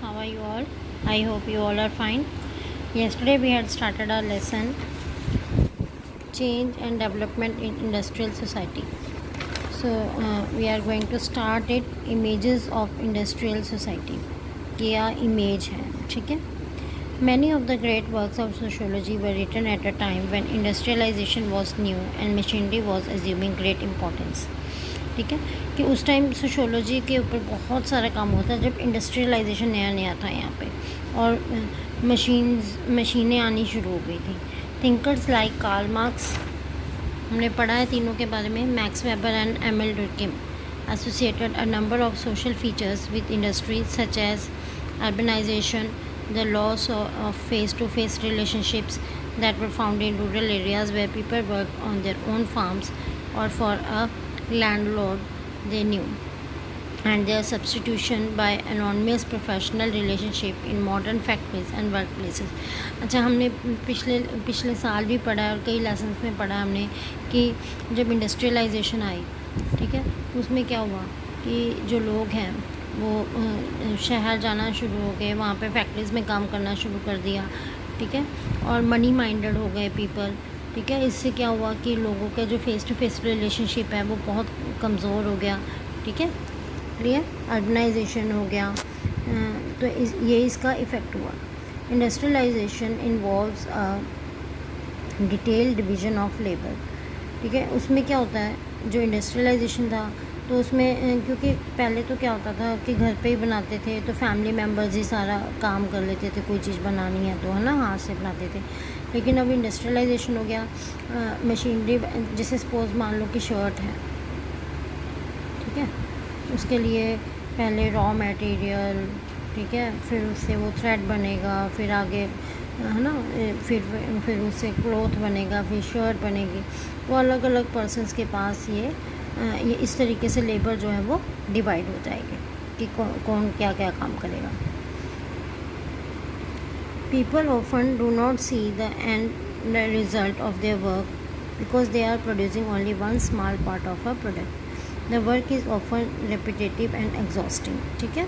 how are you all? I hope you all are fine. Yesterday we had started our lesson change and development in industrial society. So we are going to start it images of industrial society. क्या image है, ठीक है? Many of the great works of sociology were written at a time when industrialization was new and machinery was assuming great importance. ठीक है कि उस time sociology के ऊपर बहुत सारा काम होता है जब इंडस्ट्रियलाइजेशन नया नया था यहाँ पे और मशीनें आनी शुरू हो गई थी. थिंकर्स लाइक कार्ल मार्क्स, हमने पढ़ा है तीनों के बारे में, Max Weber and Emile Durkheim associated a number of social features with industries such as urbanisation, the loss of face-to-face relationships that were found in rural areas where people worked on their own farms or for a landlord they knew, and their substitution by anonymous professional relationship in modern factories and workplaces. अच्छा, हमने पिछले साल भी पढ़ा है और कई lessons में पढ़ा हमने कि जब इंडस्ट्रियलाइजेशन आई, ठीक है, उसमें क्या हुआ कि जो लोग हैं वो शहर जाना शुरू हो गए, वहाँ पे फैक्ट्रीज़ में काम करना शुरू कर दिया, ठीक है, और मनी माइंडेड हो गए पीपल, ठीक है. इससे क्या हुआ कि लोगों का जो फेस टू फेस रिलेशनशिप है वो बहुत कमज़ोर हो गया, ठीक है, क्लियर. अर्बनाइजेशन हो गया, तो ये इसका इफ़ेक्ट हुआ. Industrialisation involves detail division of labour, ठीक है. उसमें क्या होता है, जो इंडस्ट्रियलाइजेशन था तो उसमें क्योंकि पहले तो क्या होता था कि घर पे ही बनाते थे तो फैमिली मेम्बर्स ही सारा काम कर लेते थे, कोई चीज़ बनानी है तो, है ना, हाथ से बनाते थे. लेकिन अब इंडस्ट्रियलाइजेशन हो गया, मशीनरी, जैसे सपोज मान लो कि शर्ट है, ठीक है, उसके लिए पहले रॉ मटेरियल, ठीक है, फिर उससे वो थ्रेड बनेगा, फिर आगे, है ना, फिर उससे क्लॉथ बनेगा, फिर शर्ट बनेगी. वो अलग अलग पर्सनस के पास ये इस तरीके से लेबर जो है वो डिवाइड हो जाएगी कि कौन क्या क्या काम करेगा. People often do not see the end result of their work because they are producing only one small part of a product. The work is often repetitive and exhausting, ठीक है.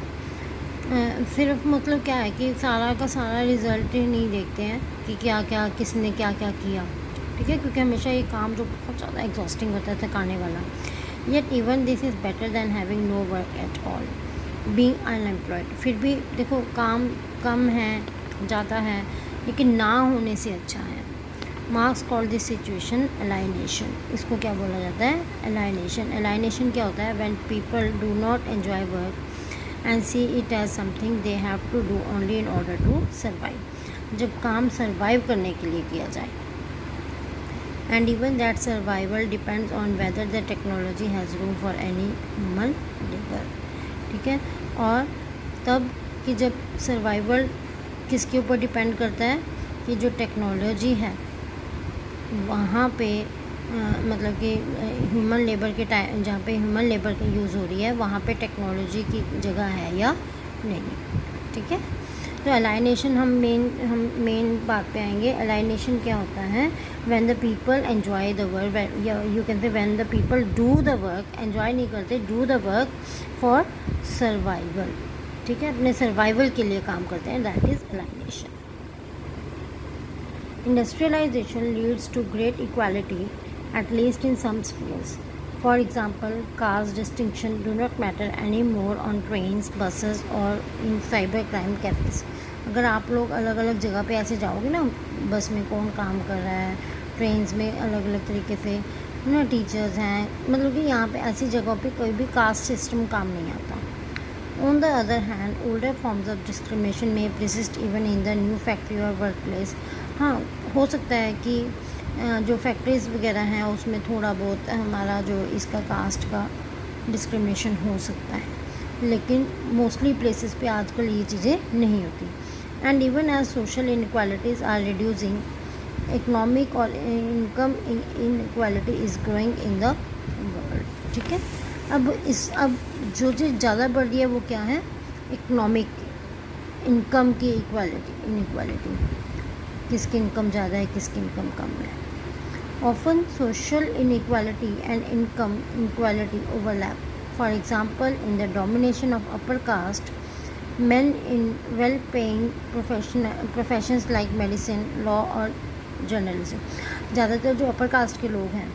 सिर्फ मतलब क्या है कि सारा का सारा रिज़ल्ट ही नहीं देखते हैं कि क्या क्या किसने क्या क्या किया, ठीक है, क्योंकि हमेशा ये काम जो बहुत ज़्यादा एग्जॉस्टिंग होता है, थकाने वाला. Yet even this is better than having no work at all, being unemployed. फिर भी देखो काम कम है, ज़्यादा है, लेकिन ना होने से अच्छा है. Marx call this situation alienation. इसको क्या बोला जाता है, एलाइनेशन. एलाइनेशन क्या होता है, when people do not enjoy work and see it as something they have to do only in order to survive. जब काम सर्वाइव करने के लिए किया जाए, and even that survival depends on whether the technology has room for any human labor, ठीक है. और तब कि जब सर्वाइवल किसके ऊपर डिपेंड करता है कि जो टेक्नोलॉजी है वहाँ पे मतलब कि ह्यूमन लेबर के टाइम, जहाँ पे ह्यूमन लेबर की यूज़ हो रही है वहाँ पे टेक्नोलॉजी की जगह है या नहीं, ठीक है. तो अलाइनेशन हम मेन बात पे आएंगे. अलाइनेशन क्या होता है, when the people enjoy the work, you can say when the people do the work, enjoy नहीं करते, do the work for survival, ठीक है, अपने सर्वाइवल के लिए काम करते हैं, that is alienation. Industrialisation leads to great equality at least in some spheres. For example, caste distinction do not matter anymore on trains, buses or in cybercrime cafes. अगर आप लोग अलग अलग जगह पे ऐसे जाओगे ना, बस में कौन काम कर रहा है, ट्रेन्स में अलग अलग तरीके से ना टीचर्स हैं, मतलब कि यहाँ पे ऐसी जगहों पे कोई भी कास्ट सिस्टम काम नहीं आता. On the other hand, older forms of discrimination may persist even in the new factory or workplace. हाँ, हो सकता है कि जो फैक्ट्रीज़ वगैरह हैं उसमें थोड़ा बहुत हमारा जो इसका कास्ट का डिस्क्रिमिनेशन हो सकता है, लेकिन मोस्टली प्लेसेस पे आजकल ये चीज़ें नहीं होती. And even as social inequalities are reducing, economic और income inequality is growing in the world, ठीक है. अब जो चीज़ ज़्यादा बढ़ रही है वो क्या है, इकोनॉमिक इनकम की इनक्वालिटी, किसकी इनकम ज़्यादा है किसकी इनकम कम है. Often social inequality and income inequality overlap. For example, in the domination of upper caste, men in well paying professions like medicine, law और जर्नलिज्म। ज़्यादातर जो अपर कास्ट के लोग हैं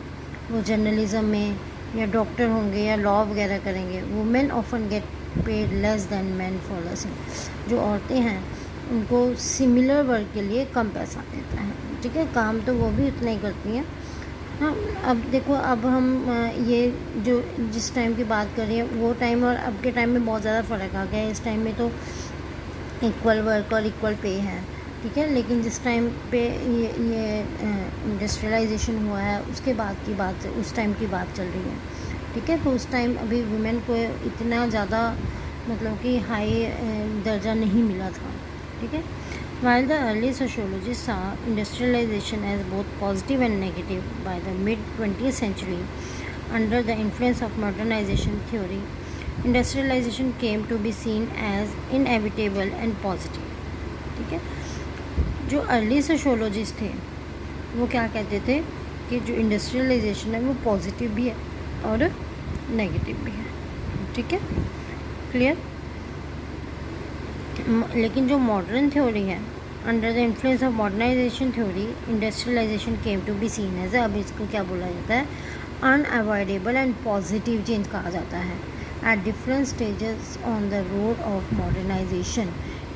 वो जर्नलिज्म में या डॉक्टर होंगे या लॉ वगैरह करेंगे। Women often get paid less than man for the same. जो औरतें हैं उनको सिमिलर वर्क के लिए कम पैसा देता है, ठीक है। काम तो वो भी उतना ही करती हैं। हाँ, अब देखो, अब हम ये जो जिस टाइम की बात कर रहे हैं वो टाइम और अब के टाइम में बहुत ज़्यादा फ़र्क आ गया है। इस टाइम में तो इक्वल वर्क और इक्वल पे है, ठीक है। लेकिन जिस टाइम पे ये इंडस्ट्रियलाइजेशन हुआ है उसके बाद की बात, उस टाइम की बात चल रही है, ठीक है। तो उस टाइम अभी वुमेन को इतना ज़्यादा मतलब कि हाई दर्जा नहीं मिला था, ठीक है। While the early sociologists saw industrialization as both positive and negative, by the mid-20th century, under the influence of modernization theory, industrialization came to be seen as inevitable and positive, ठीक है। जो early sociologist थे वो क्या कहते थे कि जो इंडस्ट्रियलाइजेशन है वो पॉजिटिव भी है और नेगेटिव भी है, ठीक है, क्लियर। लेकिन जो मॉडर्न थ्योरी है, under the influence of modernization theory, industrialization came to be seen as, अब इसको क्या बोला जाता है, अनअवॉइडेबल एंड पॉजिटिव चेंज कहा जाता है at different stages on the road of modernization,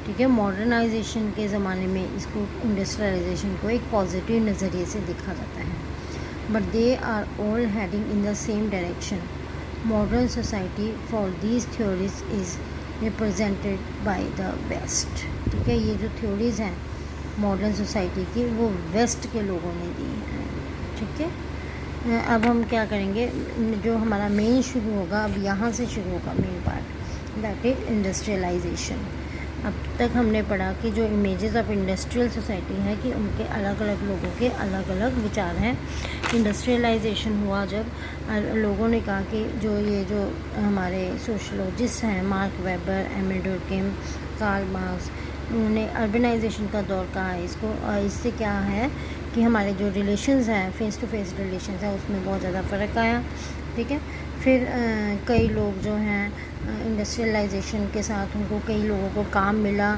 ठीक है। मॉडर्नाइजेशन के ज़माने में इसको इंडस्ट्रियलाइजेशन को एक पॉजिटिव नज़रिए से देखा जाता है, but they are all heading in the same direction. Modern society for these theories is represented by the west, ठीक है। ये जो थ्योरीज़ हैं मॉडर्न सोसाइटी की वो वेस्ट के लोगों ने दी हैं, ठीक है। अब हम क्या करेंगे, जो हमारा मेन शुरू होगा, अब यहाँ से शुरू होगा main part, that is industrialization. अब तक हमने पढ़ा कि जो इमेजेस ऑफ इंडस्ट्रियल सोसाइटी है कि उनके अलग अलग लोगों के अलग अलग विचार हैं। इंडस्ट्रियलाइजेशन हुआ जब लोगों ने कहा कि जो हमारे सोशलॉजिस्ट हैं, मार्क वेबर, एमिल डुर्कheim, कार्ल मार्क्स, उन्होंने अर्बनाइजेशन का दौर कहा है इसको। और इससे क्या है कि हमारे जो रिलेशंस हैं, फेस टू फेस रिलेशंस हैं, उसमें बहुत ज़्यादा फ़र्क आया, ठीक है। फिर कई लोग जो हैं इंडस्ट्रियलाइजेशन के साथ उनको कई लोगों को काम मिला,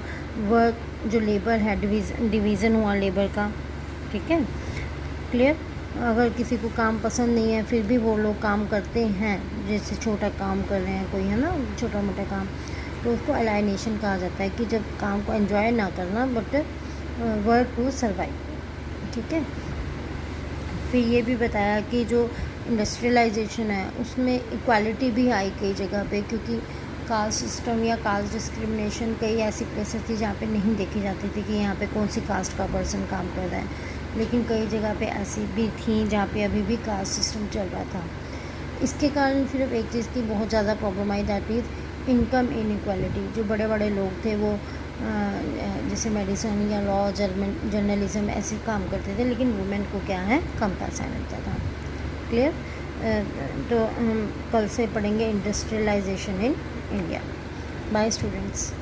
वर्क जो लेबर है डिवीज़न हुआ लेबर का, ठीक है, क्लियर। अगर किसी को काम पसंद नहीं है फिर भी वो लोग काम करते हैं, जैसे छोटा काम कर रहे हैं कोई, है ना, छोटा मोटा काम, तो उसको अलाइनेशन कहा जाता है कि जब काम को एंजॉय ना करना बट वर्क टू सर्वाइव, ठीक है। फिर ये भी बताया कि जो इंडस्ट्रियलाइजेशन है उसमें इक्वालिटी भी आई कई जगह पे, क्योंकि कास्ट सिस्टम या कास्ट डिस्क्रिमिनेशन कई ऐसी प्लेसेस थी जहाँ पे नहीं देखी जाती थी कि यहाँ पे कौन सी कास्ट का पर्सन काम कर रहा है, लेकिन कई जगह पे ऐसी भी थी जहाँ पे अभी भी कास्ट सिस्टम चल रहा था। इसके कारण सिर्फ एक चीज़ की बहुत ज़्यादा problem I, that is income inequality. जो बड़े बड़े लोग थे वो जैसे मेडिसिन या लॉ, जर्नलिज्म ऐसे काम करते थे, लेकिन वुमेन को क्या है, कम पैसा मिलता था, क्लियर। तो हम कल से पढ़ेंगे industrialization in India. Bye students.